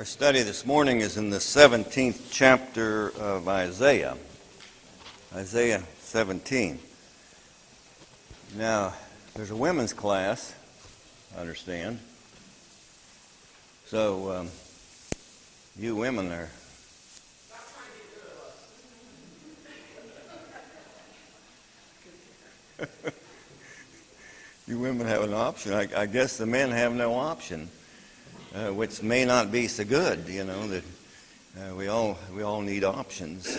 Our study this morning is in the 17th chapter of Isaiah, Isaiah 17. Now, there's a women's class, I understand. So, you women are... You women have an option. I guess the men have no option. Which may not be so good, you know, that we all need options.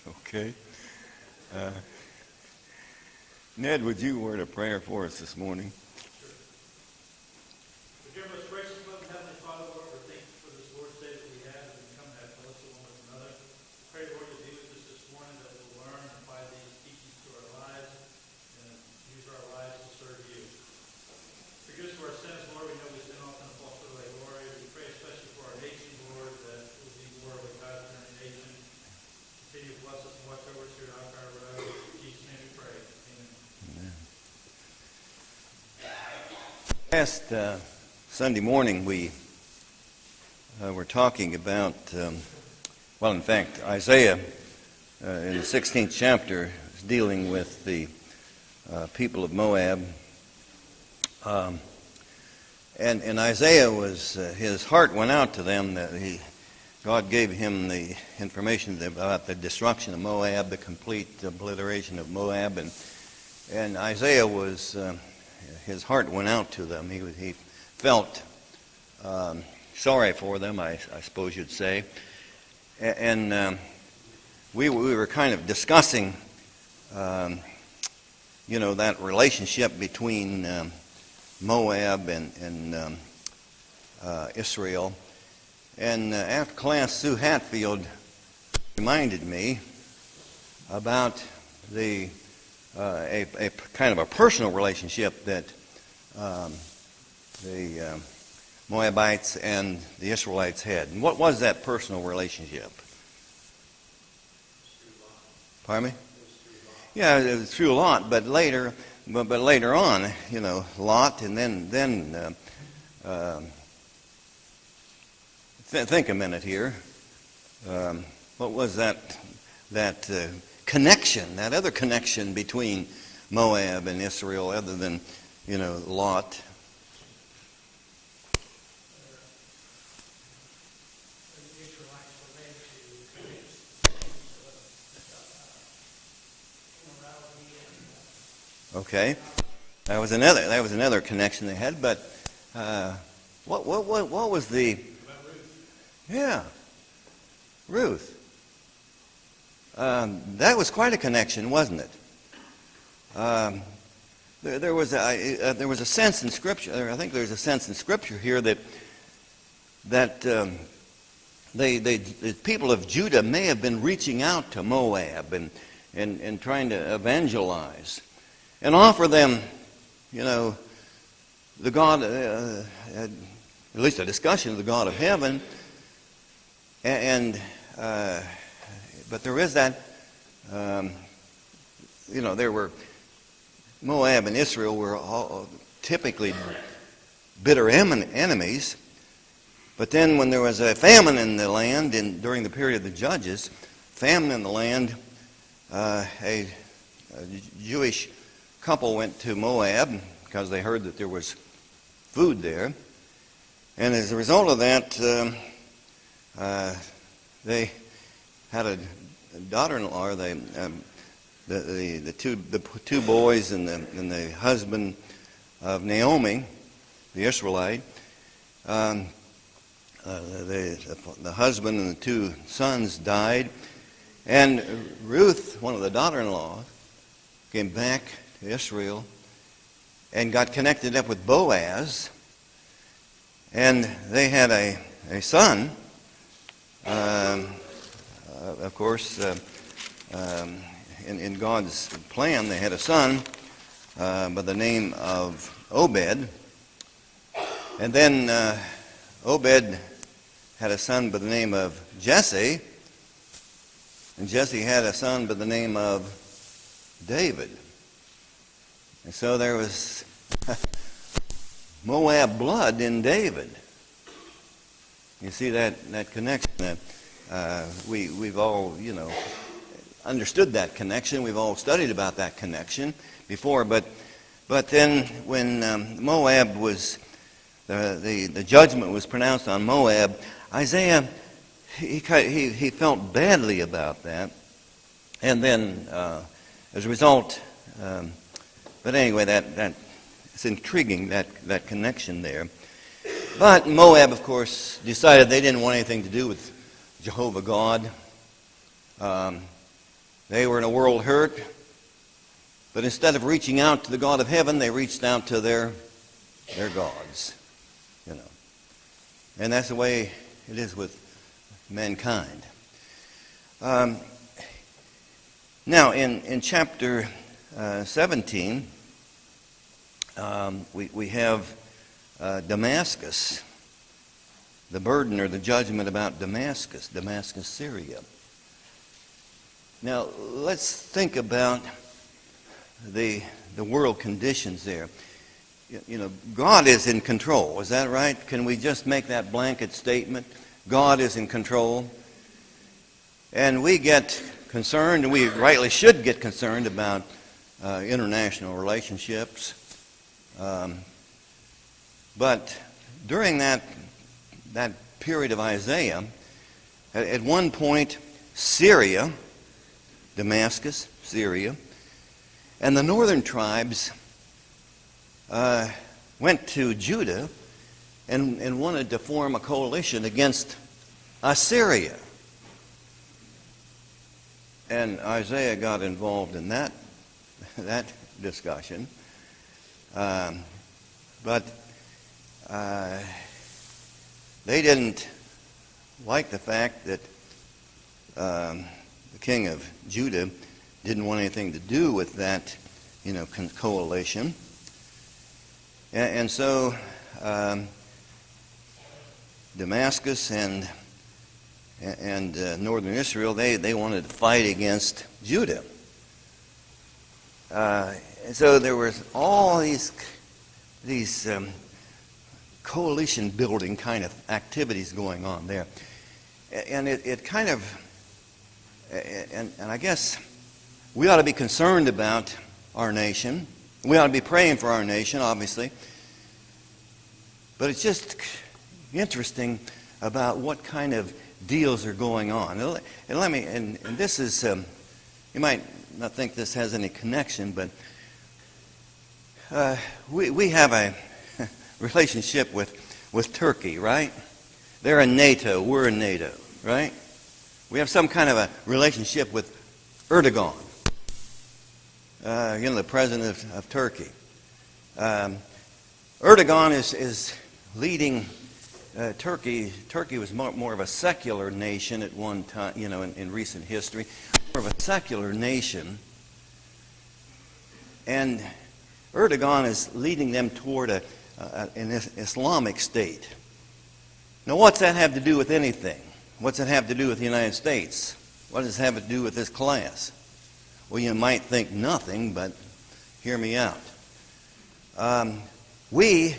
Okay. Ned, would you word a prayer for us this morning? Dear most gracious, loving Heavenly Father, Lord, we're thankful for this Lord's Day that we have and we come to have fellowship one with another. Pray, Lord, you'll be with us this morning, that we'll learn and apply these teachings to our lives and use our lives to serve you. Forgive us for our sins, Lord. We know we sin often and fall short of thy glory. We pray especially for our nation, Lord, that it will be more of a God-fearing nation. Continue to bless us and watch over us here at Alkire Road. In Jesus' name we pray. Amen. Last Sunday morning we were talking about, in fact, Isaiah in the 16th chapter is dealing with the people of Moab. And Isaiah his heart went out to them that God gave him the information about the destruction of Moab, the complete obliteration of Moab, and Isaiah his heart went out to them. He felt sorry for them, I suppose you'd say, and we were kind of discussing, that relationship between Moab and Israel. And after class, Sue Hatfield reminded me about a kind of a personal relationship that the Moabites and the Israelites had. And what was that personal relationship? Pardon me? Yeah, it was through Lot, but later on, Lot, and then think a minute here. What was that connection, that other connection between Moab and Israel, other than, Lot? Okay, that was another connection they had. But what was the? Yeah, Ruth. That was quite a connection, wasn't it? There was a sense in Scripture. I think there's a sense in Scripture here that the people of Judah may have been reaching out to Moab and trying to evangelize and offer them, the God, at least a discussion of the God of heaven, but there is that, there were, Moab and Israel were all typically bitter enemies, but then when there was a famine in the land, during the period of the Judges, famine in the land, a Jewish couple went to Moab because they heard that there was food there, and as a result of that, they had a daughter-in-law, the two boys and the husband of Naomi, the Israelite. The husband and the two sons died, and Ruth, one of the daughter-in-law, came back to Israel and got connected up with Boaz, and they had a son. Of course, in God's plan, they had a son by the name of Obed. And then Obed had a son by the name of Jesse. And Jesse had a son by the name of David. And so there was Moab blood in David. You see that connection. We've all, understood that connection. We've all studied about that connection before. But then when Moab was, the judgment was pronounced on Moab, Isaiah, he felt badly about that. And then, as a result, but anyway, that it's intriguing, that connection there. But Moab, of course, decided they didn't want anything to do with Jehovah God. They were in a world hurt. But instead of reaching out to the God of heaven, they reached out to their gods. And that's the way it is with mankind. Now, in chapter 17, we have Damascus, the burden or the judgment about Damascus, Syria. Now, let's think about the world conditions there. God is in control. Is that right? Can we just make that blanket statement? God is in control. And we get concerned, and we rightly should get concerned about international relationships. But during that period of Isaiah, at one point, Syria, Damascus, Syria, and the northern tribes went to Judah and wanted to form a coalition against Assyria. And Isaiah got involved in that discussion. But they didn't like the fact that the king of Judah didn't want anything to do with that, coalition. And so Damascus and northern Israel, they wanted to fight against Judah. And so there was all these coalition building kind of activities going on there. And it kind of, and I guess we ought to be concerned about our nation. We ought to be praying for our nation, obviously. But it's just interesting about what kind of deals are going on. And this is, you might not think this has any connection, but we have a relationship with Turkey, right? They're in NATO, we're in NATO, right? We have some kind of a relationship with Erdogan, the president of Turkey. Erdogan is leading Turkey. Turkey was more of a secular nation at one time, in recent history, more of a secular nation. And Erdogan is leading them toward an Islamic state. Now, what's that have to do with anything? What's it have to do with the United States? What does it have to do with this class? Well, you might think nothing, but hear me out. We,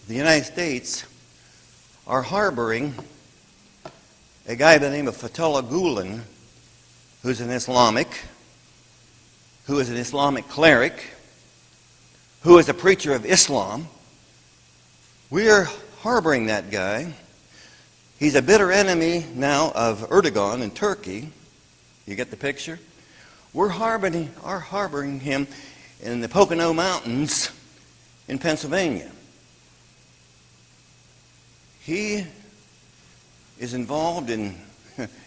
the United States, are harboring a guy by the name of Fethullah Gulen, who is an Islamic cleric, who is a preacher of Islam. We are harboring that guy. He's a bitter enemy now of Erdogan in Turkey. You get the picture? We're harboring him in the Pocono Mountains in Pennsylvania. He is involved in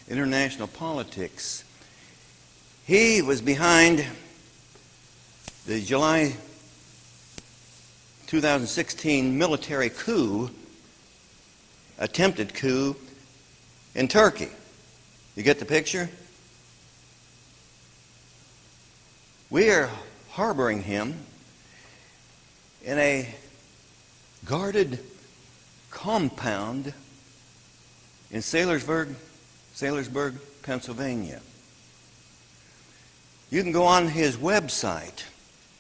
international politics. He was behind the July 2016 military coup, attempted coup in Turkey. You get the picture? We are harboring him in a guarded compound in Saylorsburg, Pennsylvania. You can go on his website,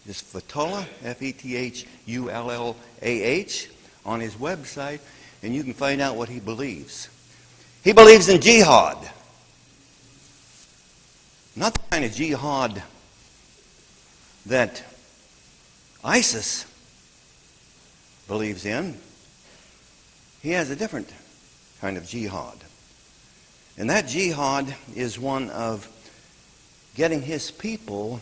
just Fethullah, Fethullahh, on his website, and you can find out what he believes. He believes in jihad. Not the kind of jihad that ISIS believes in. He has a different kind of jihad. And that jihad is one of getting his people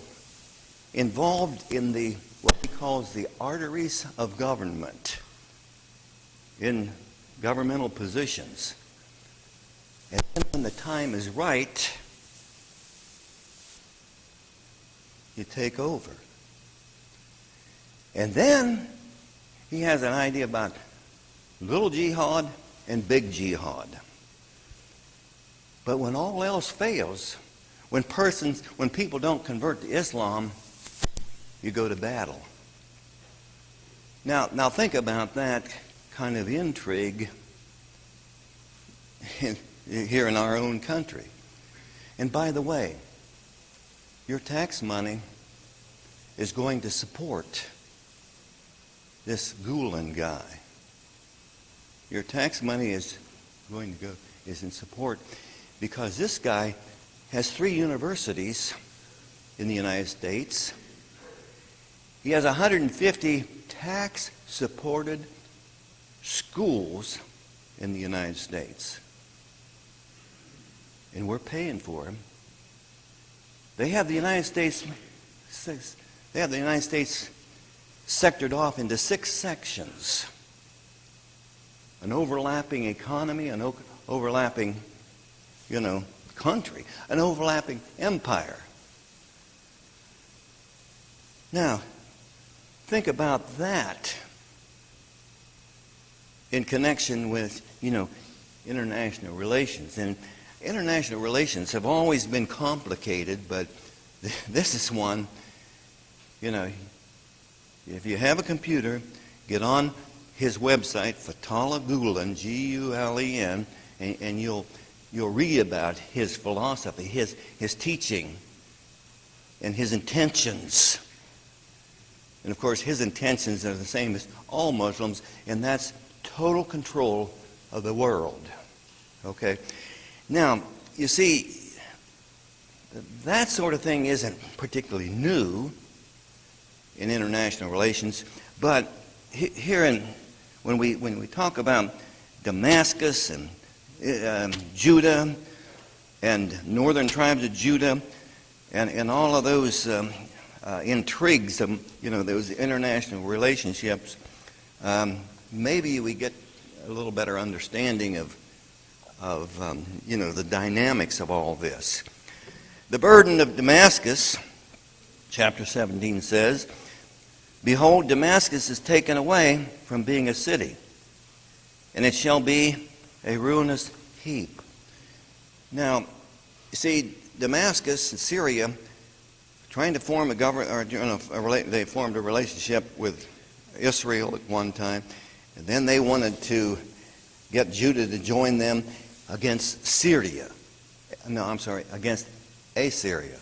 involved in what he calls the arteries of government, in governmental positions. And then when the time is right, you take over. And then he has an idea about little jihad and big jihad. But when all else fails, when people don't convert to Islam, you go to battle. Now think about that kind of intrigue here in our own country. And by the way, your tax money is going to support this Gulen guy. Your tax money is in support because this guy has 3 universities in the United States. He has 150 tax-supported schools in the United States. And we're paying for them. They have the United States sectored off into 6 sections. An overlapping economy, an overlapping, country, an overlapping empire. Now, think about that in connection with, international relations. And international relations have always been complicated, but this is one, if you have a computer, get on his website, Fatullah Gulen, Gulen, and you'll read about his philosophy, his teaching, and his intentions. And of course, his intentions are the same as all Muslims, and that's total control of the world. Okay? Now, you see, that sort of thing isn't particularly new in international relations, but when we talk about Damascus and Judah and northern tribes of Judah and all of those intrigues, those international relationships, maybe we get a little better understanding of the dynamics of all this. The burden of Damascus, chapter 17 says, "Behold, Damascus is taken away from being a city, and it shall be a ruinous heap." Now, you see, Damascus and Syria trying to form a government, they formed a relationship with Israel at one time, and then they wanted to get Judah to join them against Syria. No, I'm sorry, against Assyria.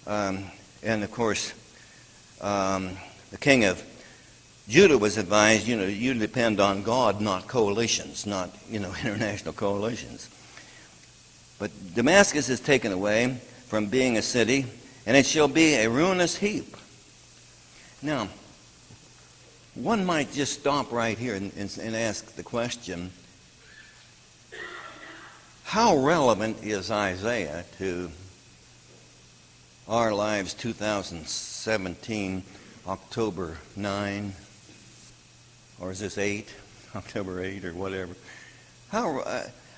And of course, the king of Judah was advised, you depend on God, not coalitions, not, international coalitions. But Damascus is taken away from being a city, and it shall be a ruinous heap. Now, one might just stop right here and ask the question, how relevant is Isaiah to our lives 2017, October 9, or is this 8, October 8 or whatever?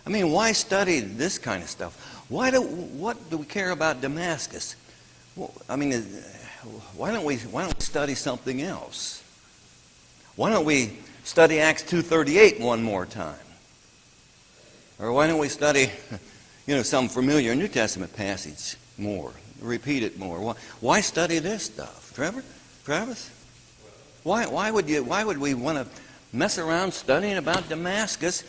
Why study this kind of stuff? What do we care about Damascus? Why don't we study something else? Why don't we study Acts 2:38 one more time? Or why don't we study, some familiar New Testament passage more, repeat it more? Why study this stuff, Travis? Why would we want to mess around studying about Damascus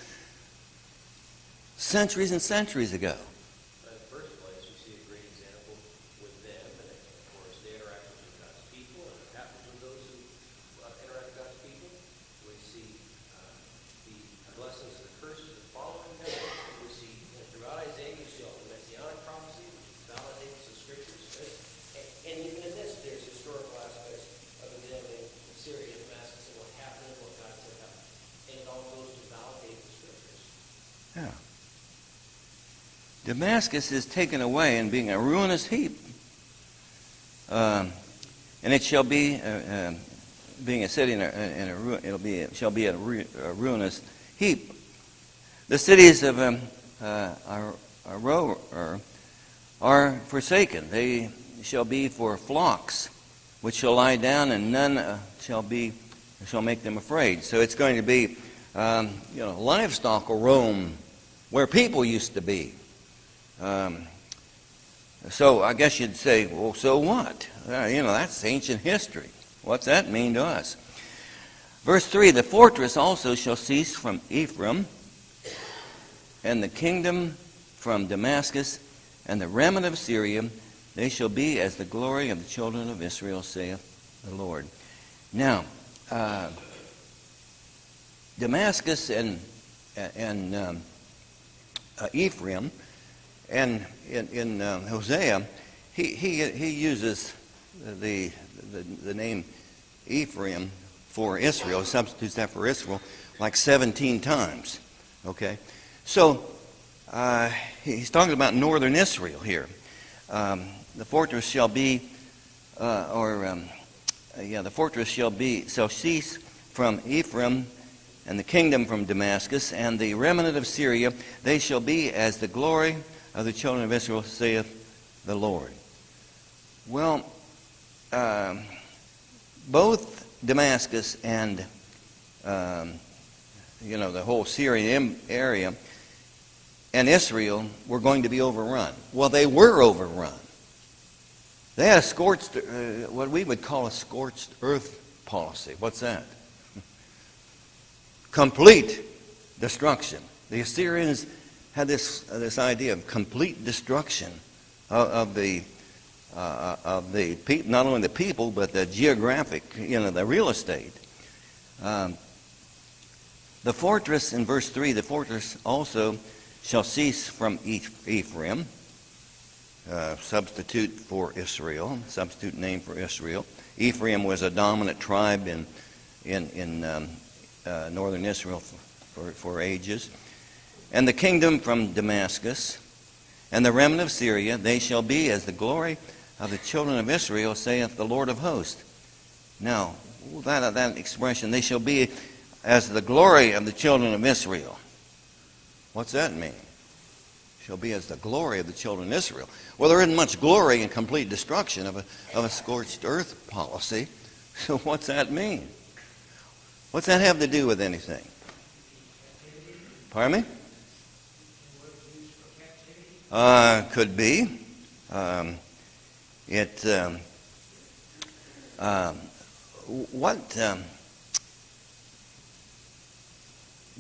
centuries and centuries ago? In the first place, we see a great example with them, and of course, the interaction with God's people, and what happens with those who interact with God's people. We Damascus is taken away and being a ruinous heap. And it shall be, being a city shall be a ruinous heap. The cities of are forsaken. They shall be for flocks, which shall lie down, and none shall make them afraid. So it's going to be, livestock will roam where people used to be. So I guess you'd say, well, so what? That's ancient history. What's that mean to us? Verse 3, the fortress also shall cease from Ephraim, and the kingdom from Damascus, and the remnant of Syria, they shall be as the glory of the children of Israel, saith the Lord. Now, Damascus and Ephraim, and in Hosea, he uses the name Ephraim for Israel, substitutes that for Israel, like 17 times. Okay, so he's talking about northern Israel here. The fortress shall be, the fortress shall cease from Ephraim, and the kingdom from Damascus, and the remnant of Syria, they shall be as the glory of the children of Israel, saith the Lord. Well, both Damascus and the whole Syrian area and Israel were going to be overrun. Well, they were overrun. They had a scorched, what we would call a scorched earth policy. What's that? Complete destruction. The Assyrians had this idea of complete destruction of the people, not only the people but the geographic, the real estate. The fortress in verse 3, the fortress also shall cease from Ephraim, substitute for Israel, substitute name for Israel. Ephraim was a dominant tribe in northern Israel for ages. And the kingdom from Damascus, and the remnant of Syria, they shall be as the glory of the children of Israel, saith the Lord of hosts. Now, that expression, they shall be as the glory of the children of Israel. What's that mean? Shall be as the glory of the children of Israel. Well, there isn't much glory in complete destruction of a scorched earth policy. So what's that mean? What's that have to do with anything? Pardon me? Could be.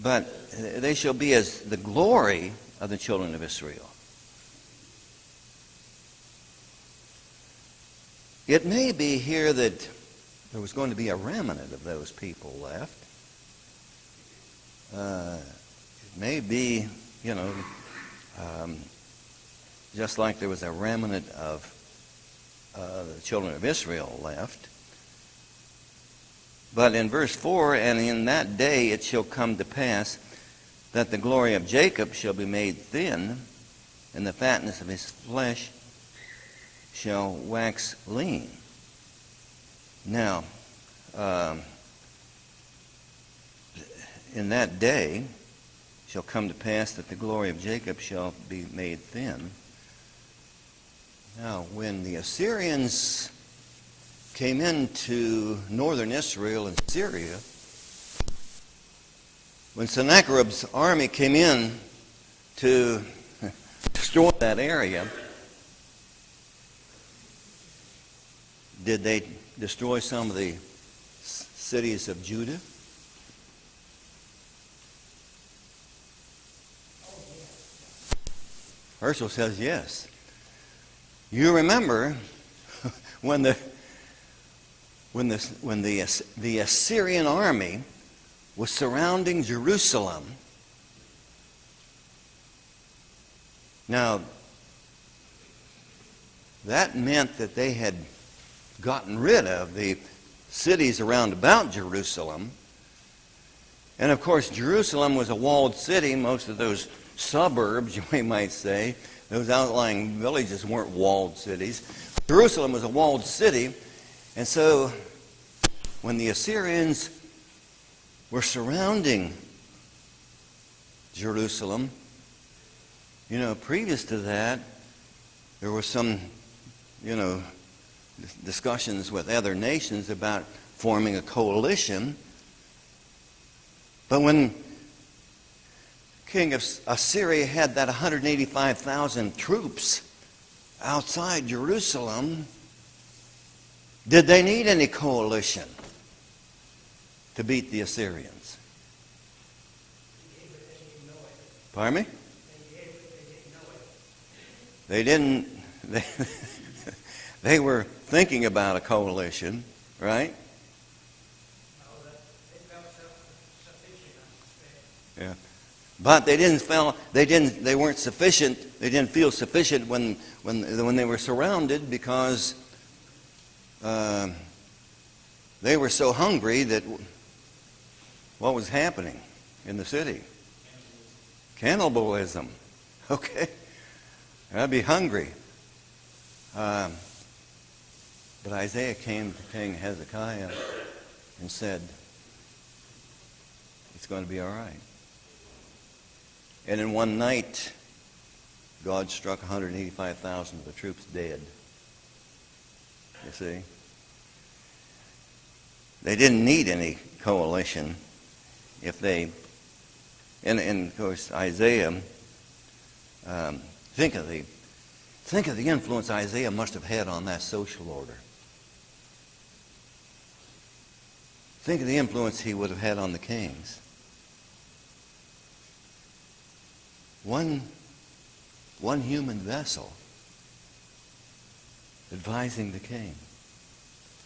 But they shall be as the glory of the children of Israel. It may be here that there was going to be a remnant of those people left. It may be, just like there was a remnant of the children of Israel left. But in verse 4, and in that day it shall come to pass that the glory of Jacob shall be made thin, and the fatness of his flesh shall wax lean. Now, in that day shall come to pass that the glory of Jacob shall be made thin. Now, when the Assyrians came into northern Israel and Syria, when Sennacherib's army came in to destroy that area, did they destroy some of the cities of Judah? Herschel says yes. You remember when the Assyrian army was surrounding Jerusalem. Now, that meant that they had gotten rid of the cities around about Jerusalem. And of course, Jerusalem was a walled city. Most of those suburbs, we might say, Those outlying villages weren't walled cities. Jerusalem was a walled city, and so when the Assyrians were surrounding Jerusalem, previous to that, there were some, discussions with other nations about forming a coalition. But when King of Assyria had that 185,000 troops outside Jerusalem, did they need any coalition to beat the Assyrians? Pardon me? They didn't. They were thinking about a coalition, right? Yeah. But they weren't sufficient. They didn't feel sufficient when they were surrounded, because they were so hungry that what was happening in the city? Cannibalism. Okay. I'd be hungry. But Isaiah came to King Hezekiah and said, it's going to be all right. And in one night, God struck 185,000 of the troops dead. You see? They didn't need any coalition if they... And of course, Isaiah... Think of the influence Isaiah must have had on that social order. Think of the influence he would have had on the kings. One human vessel advising the king,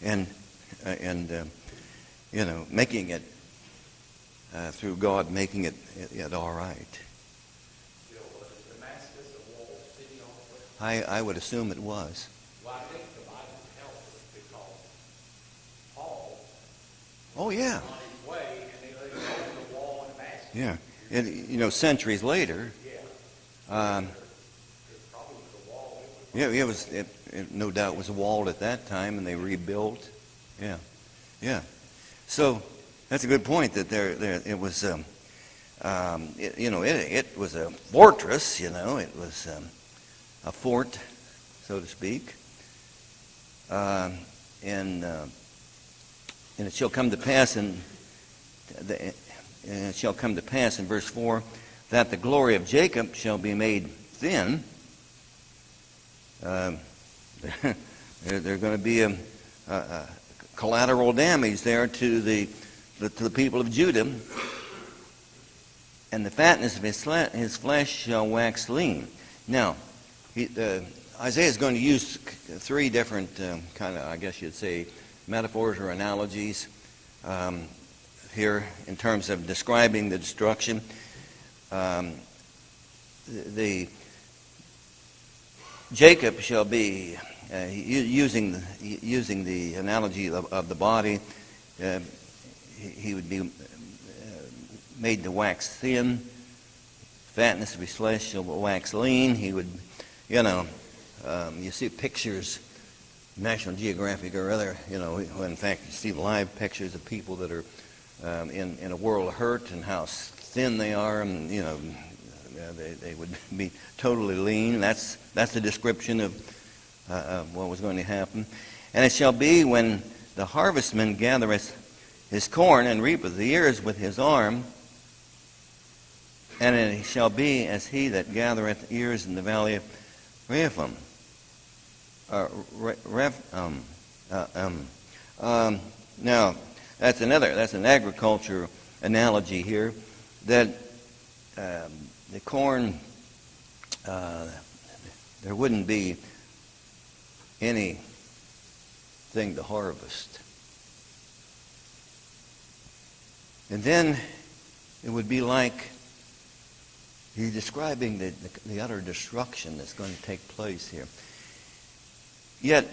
and making it through God, making it all right. I would assume it was. Well, I think the Bible tells us because Paul Oh, yeah. on his way, and they laid him on the wall in Damascus. Yeah. And, centuries later, Probably the wall. no doubt was walled at that time, and they rebuilt. Yeah. Yeah. So that's a good point, that it was, it was a fortress, it was a fort, so to speak. And it shall come to pass in verse 4 that the glory of Jacob shall be made thin. There's going to be a collateral damage there to the people of Judah, and the fatness of his flesh shall wax lean. Now, Isaiah is going to use three different kind of, I guess you'd say, metaphors or analogies here in terms of describing the destruction. The Jacob shall be using the analogy of the body. He would be made to wax thin. Fatness of his flesh shall wax lean. He would, you see pictures, National Geographic or other, when in fact you see live pictures of people that are in a world of hurt and how thin they are, and they would be totally lean. That's the description of what was going to happen. And it shall be when the harvestman gathereth his corn and reapeth the ears with his arm, and it shall be as he that gathereth ears in the valley of Rephaim. Now, that's an agriculture analogy here, that the corn, there wouldn't be anything to harvest. And then it would be like he's describing the utter destruction that's going to take place here. Yet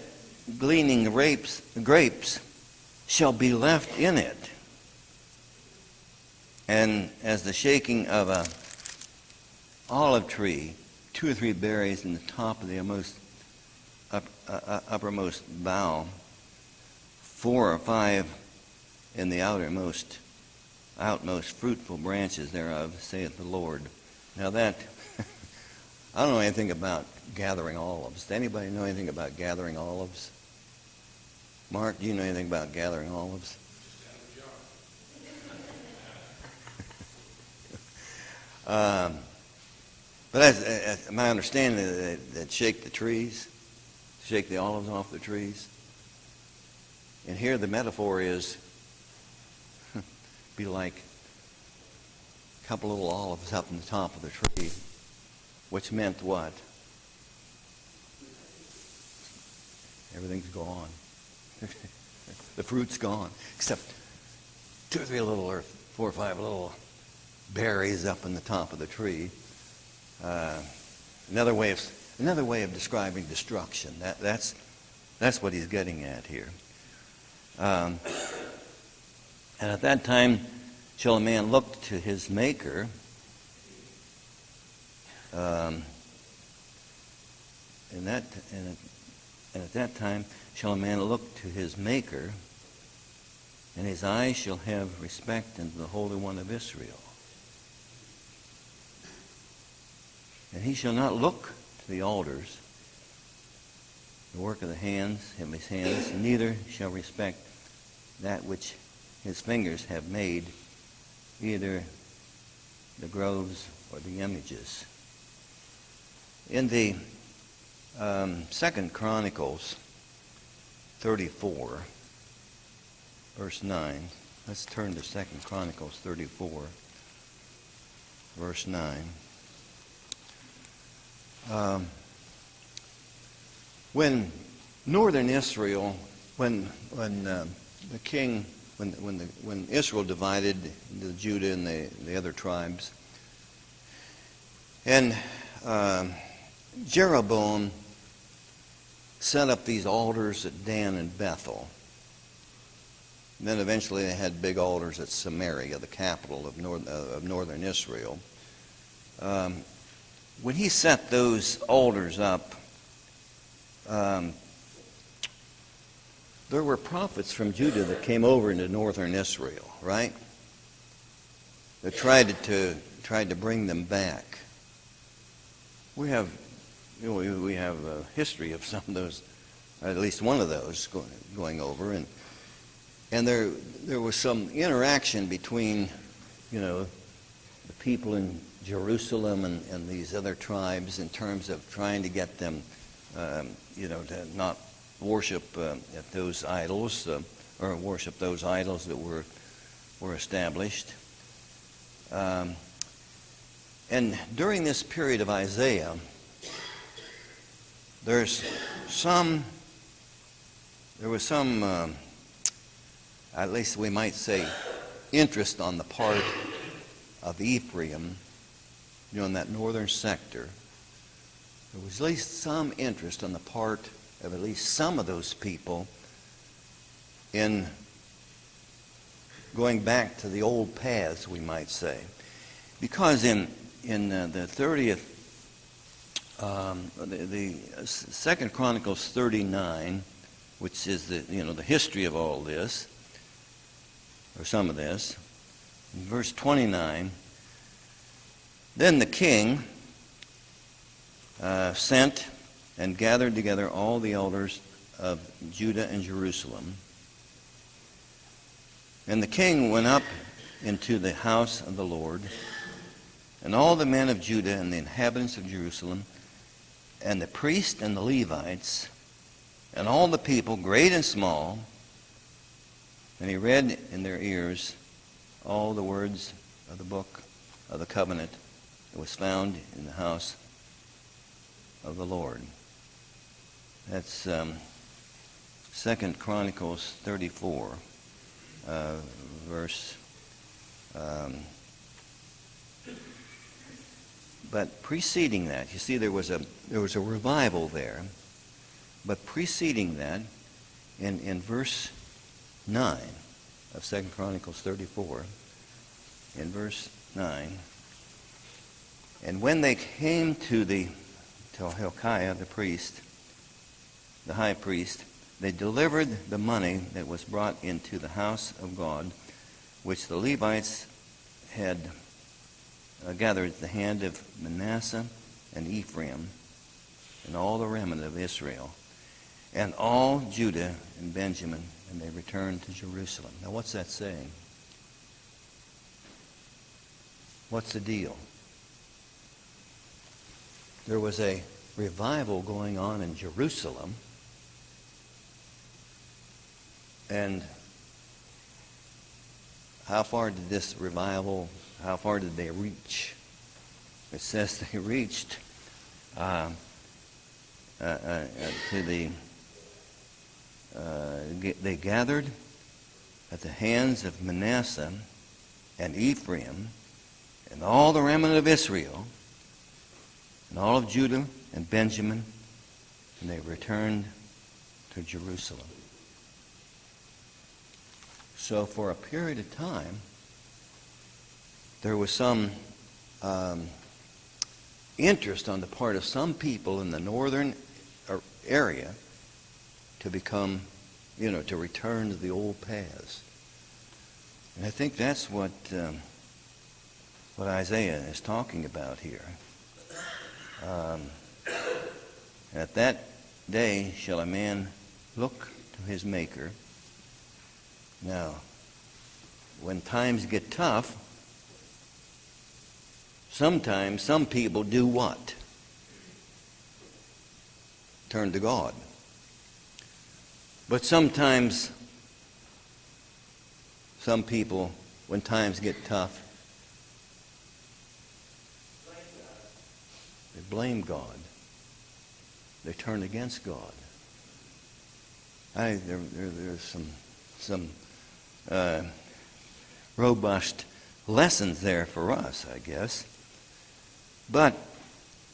gleaning grapes shall be left in it. And as the shaking of a olive tree 2 or 3 berries in the top of the uppermost bough, 4 or 5 in the outmost fruitful branches thereof, saith the Lord. Now that, I don't know anything about gathering olives. Does anybody know anything about gathering olives? Mark, do you know anything about gathering olives? But as my understanding is that shake the trees, shake the olives off the trees. And here the metaphor is be like a couple little olives up in the top of the tree, which meant what? Everything's gone. The fruit's gone, except 2 or 3 little, or 4 or 5 little berries up in the top of the tree. Another way of describing destruction. That's what he's getting at here. And at that time shall a man look to his Maker, and at that time shall a man look to his Maker, and his eyes shall have respect unto the Holy One of Israel. And he shall not look to the altars, the work of the hands, of his hands, neither shall respect that which his fingers have made, either the groves or the images. In the 2 Chronicles 34, verse 9, let's turn to 2 Chronicles 34, verse 9. When northern Israel, when Israel divided into Judah and the other tribes, and Jeroboam set up these altars at Dan and Bethel. And then eventually they had big altars at Samaria, the capital of northern Israel. When he set those altars up, there were prophets from Judah that came over into northern Israel, right? That tried to bring them back. We have a history of some of those, at least one of those going over, and there was some interaction between, the people in Jerusalem and these other tribes in terms of trying to get them, to not worship at those idols or worship those idols that were established. And during this period of Isaiah, there was some, at least we might say, interest on the part of Ephraim, in that northern sector. There was at least some interest on the part of at least some of those people in going back to the old paths, we might say. Because in the 30th, the 2 Chronicles 39, which is the history of all this, or some of this, in verse 29, then the king sent and gathered together all the elders of Judah and Jerusalem. And the king went up into the house of the Lord, and all the men of Judah and the inhabitants of Jerusalem, and the priests and the Levites, and all the people, great and small, and he read in their ears all the words of the book of the covenant that was found in the house of the Lord. That's 2 Chronicles 34, verse. But preceding that, you see, there was a revival there. But preceding that, in verse 9 of 2 Chronicles 34, in verse 9, and when they came to the Alkire, the priest, the high priest, they delivered the money that was brought into the house of God, which the Levites had gathered at the hand of Manasseh and Ephraim, and all the remnant of Israel, and all Judah and Benjamin, and they returned to Jerusalem. Now what's that saying? What's the deal? There was a revival going on in Jerusalem, and how far did this revival, how far did they reach? It says they reached to the, they gathered at the hands of Manasseh and Ephraim and all the remnant of Israel and all of Judah and Benjamin, and they returned to Jerusalem. So for a period of time, there was some interest on the part of some people in the northern area to become, to return to the old paths. And I think that's what Isaiah is talking about here. At that day shall a man look to his Maker. Now, when times get tough, sometimes some people do what? Turn to God. But sometimes some people, when times get tough, they blame God. They turn against God. There's some robust lessons there for us, I guess. But,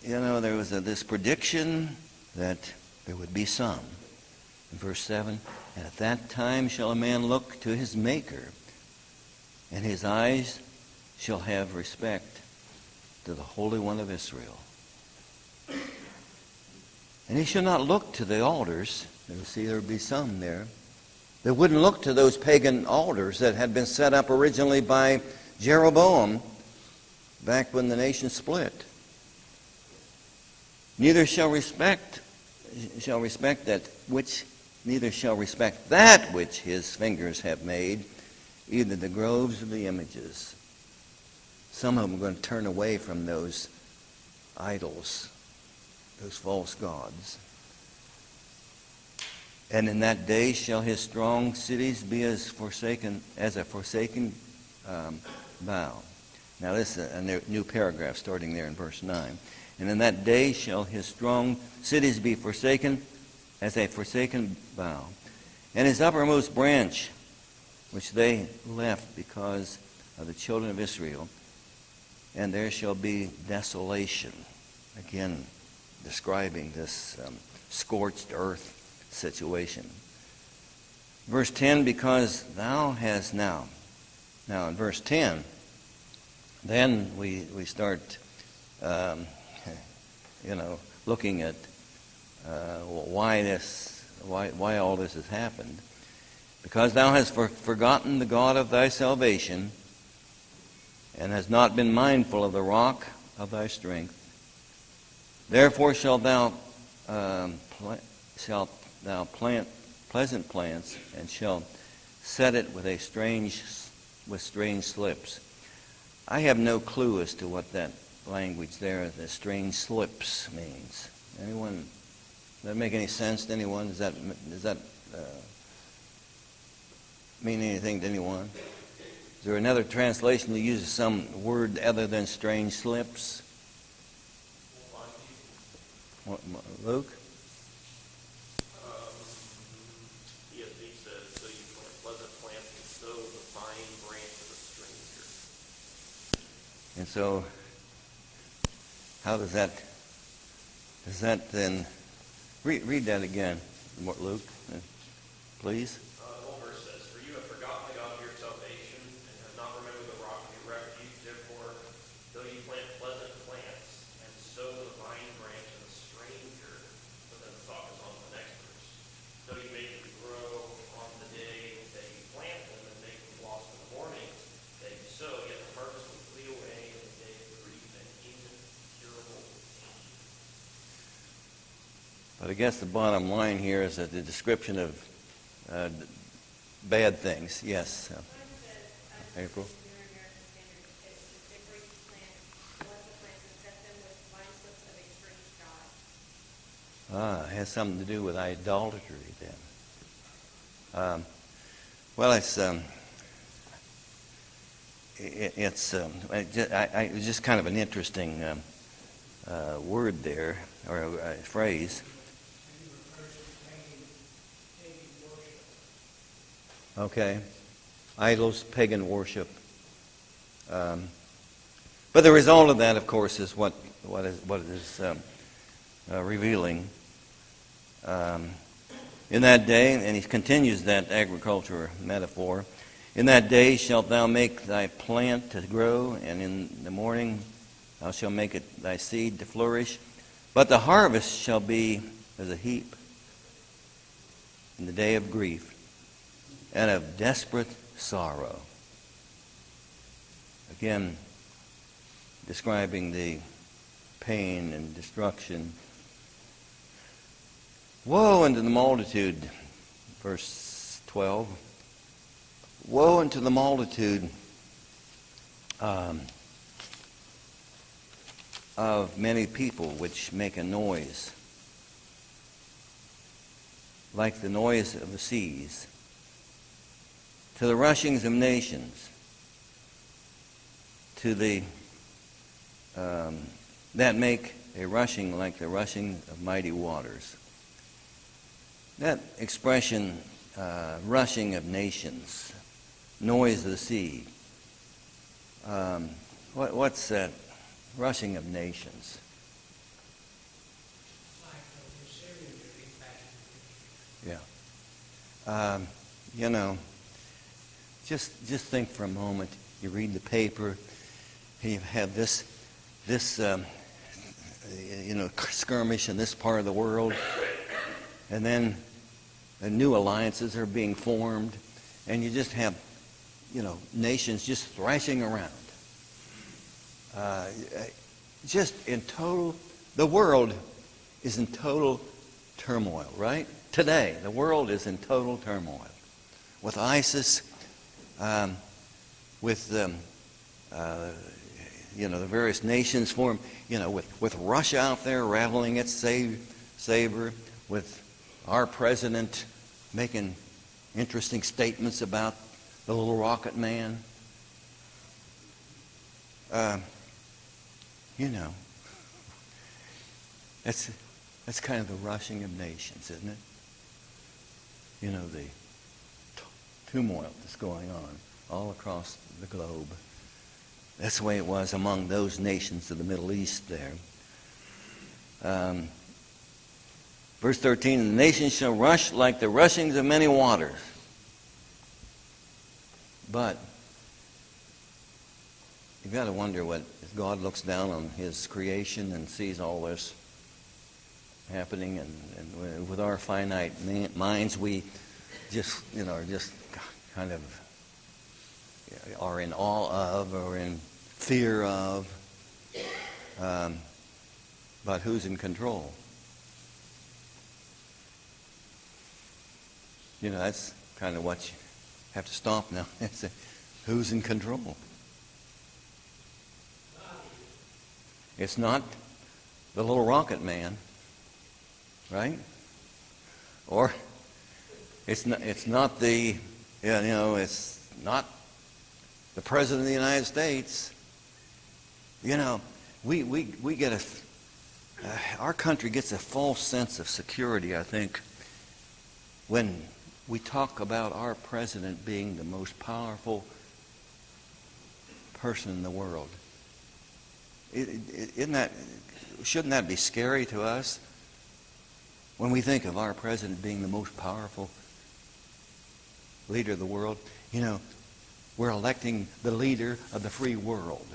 there was this prediction that there would be some. In verse 7, and at that time shall a man look to his Maker, and his eyes shall have respect to the Holy One of Israel. And he shall not look to the altars. You'll see there would be some there. They wouldn't look to those pagan altars that had been set up originally by Jeroboam back when the nation split. Neither shall respect that which his fingers have made, either the groves or the images. Some of them are going to turn away from those idols, those false gods. And in that day shall his strong cities be as a forsaken bough. Now this is a new paragraph starting there in verse 9. And in that day shall his strong cities be forsaken as a forsaken bough, and his uppermost branch, which they left because of the children of Israel, and there shall be desolation. Again, describing this scorched earth situation. Verse 10, because thou hast now. Now in verse 10, then we start, looking at why all this has happened. Because thou hast forgotten the God of thy salvation, and hast not been mindful of the rock of thy strength. Therefore shalt thou plant pleasant plants, and shalt set it with strange slips. I have no clue as to what that language there, the strange slips, means. Anyone? Does that make any sense to anyone? Does that mean anything to anyone? Is there another translation that uses some word other than strange slips? What, Luke? ESV says, so you plant pleasant plants and sow the fine branch of a stranger. And so, how does that then, read that again, Luke, please. The whole verse says, for you have forgotten the God of your salvation, and have not remembered the rock of your refuge. Therefore, though you plant pleasant plants, and sow the vine branch of a stranger, But I guess the bottom line here is that the description of bad things. Yes, April. It has something to do with idolatry then. Well, it's just kind of an interesting word there, or phrase. Okay, idols, pagan worship. But the result of that, of course, is what it is revealing. In that day, and he continues that agriculture metaphor, in that day shalt thou make thy plant to grow, and in the morning thou shalt make it thy seed to flourish. But the harvest shall be as a heap in the day of grief and of desperate sorrow. Again, describing the pain and destruction. Woe unto the multitude, verse 12. Woe unto the multitude of many people which make a noise, like the noise of the seas, to the rushings of nations, to the that make a rushing like the rushing of mighty waters. That expression, rushing of nations, noise of the sea. What's that? Rushing of nations. Yeah. Just think for a moment. You read the paper, and you have this skirmish in this part of the world, and then new alliances are being formed, and you just have, nations just thrashing around. The world is in total turmoil, right? Today, the world is in total turmoil. With ISIS, with the various nations formed, with Russia out there rattling its saber, with our president making interesting statements about the little rocket man. That's kind of the rushing of nations, isn't it? The turmoil that's going on all across the globe. That's the way it was among those nations of the Middle East there. Verse 13, the nations shall rush like the rushings of many waters. But you've got to wonder what, if God looks down on his creation and sees all this happening, and with our finite minds, we just, are just kind of are in awe of or in fear of. But who's in control? That's kind of what you have to stop now and say, who's in control? It's not the little rocket man, right? Or it's not the, it's not the President of the United States. We get our country gets a false sense of security, I think, when we talk about our president being the most powerful person in the world. Shouldn't that be scary to us when we think of our president being the most powerful leader of the world? We're electing the leader of the free world.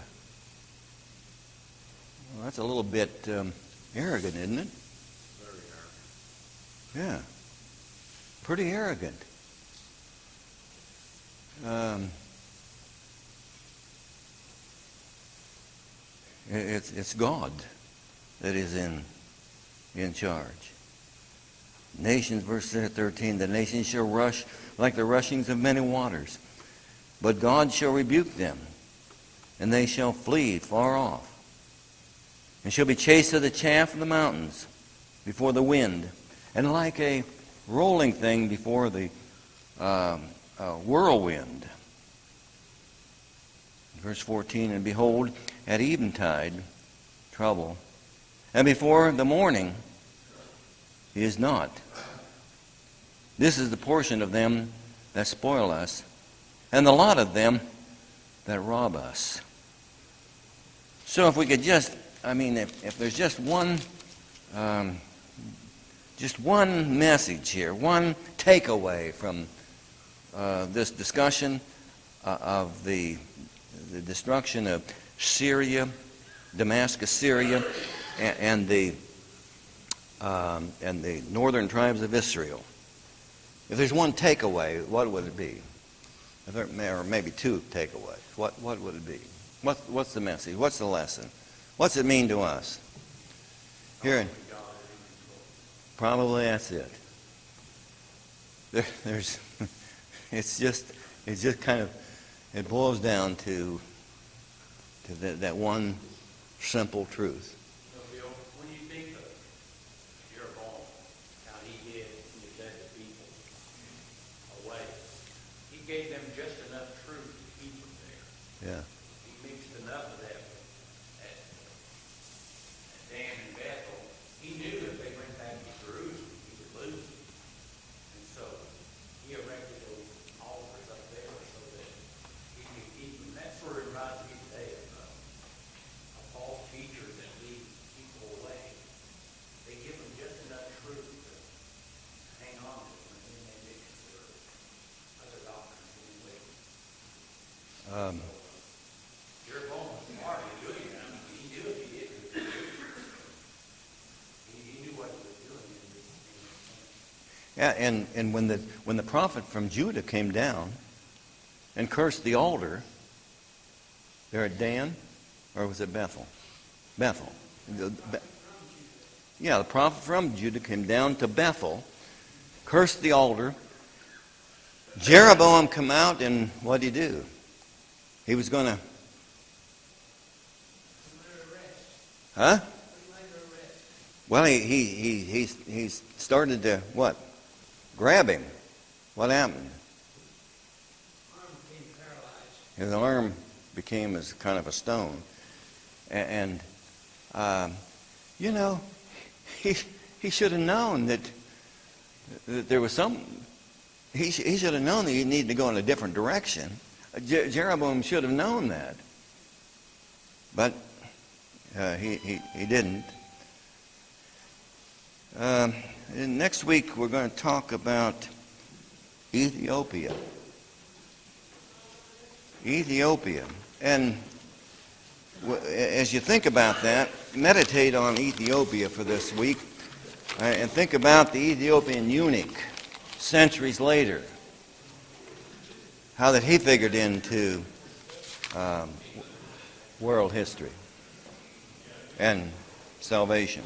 Well, that's a little bit arrogant, isn't it? Very arrogant. Yeah. Pretty arrogant. It's God that is in charge. Nations, verse 13, the nations shall rush like the rushings of many waters, but God shall rebuke them, and they shall flee far off, and shall be chased of the chaff of the mountains before the wind, and like a rolling thing before the whirlwind. Verse 14, and behold, at eventide, trouble, and before the morning is not. This is the portion of them that spoil us, and the lot of them that rob us. So if we could just, if there's just one message here, one takeaway from this discussion of the destruction of Syria, Damascus, Syria, and the northern tribes of Israel. If there's one takeaway, what would it be? Or maybe two takeaways. What would it be? What's the message? What's the lesson? What's it mean to us? Here, probably that's it. There's, it's just kind of, it boils down to that one simple truth. When you think of Jeroboam, how he did when he led the people away, he gave them just enough truth to keep them there. Yeah. He mixed enough of that at Dan and Bethel. He knew if they went back to Jerusalem, he would lose them. And so he erected those altars up there so that he could keep them. That's where it reminds me today of a false teacher that leads people away. They give them just enough truth to hang on to, and then they mix their other doctrines anyway. Jeroboam was smart in doing that. He knew if he did it, he knew what he was doing in this sense. Yeah, and when the prophet from Judah came down and cursed the altar there at Dan, or was it Bethel? Bethel. Yeah, the prophet from Judah came down to Bethel, cursed the altar. Jeroboam come out, and what did he do? He was going to... Huh? Well, he started to, what? Grab him. What happened? His arm became as kind of a stone. And he should have known that there was some... He should have known that he needed to go in a different direction. Jeroboam should have known that. But he didn't. Next week we're going to talk about Ethiopia. Ethiopia. And as you think about that, meditate on Ethiopia for this week, and think about the Ethiopian eunuch centuries later. How that he figured into world history and salvation.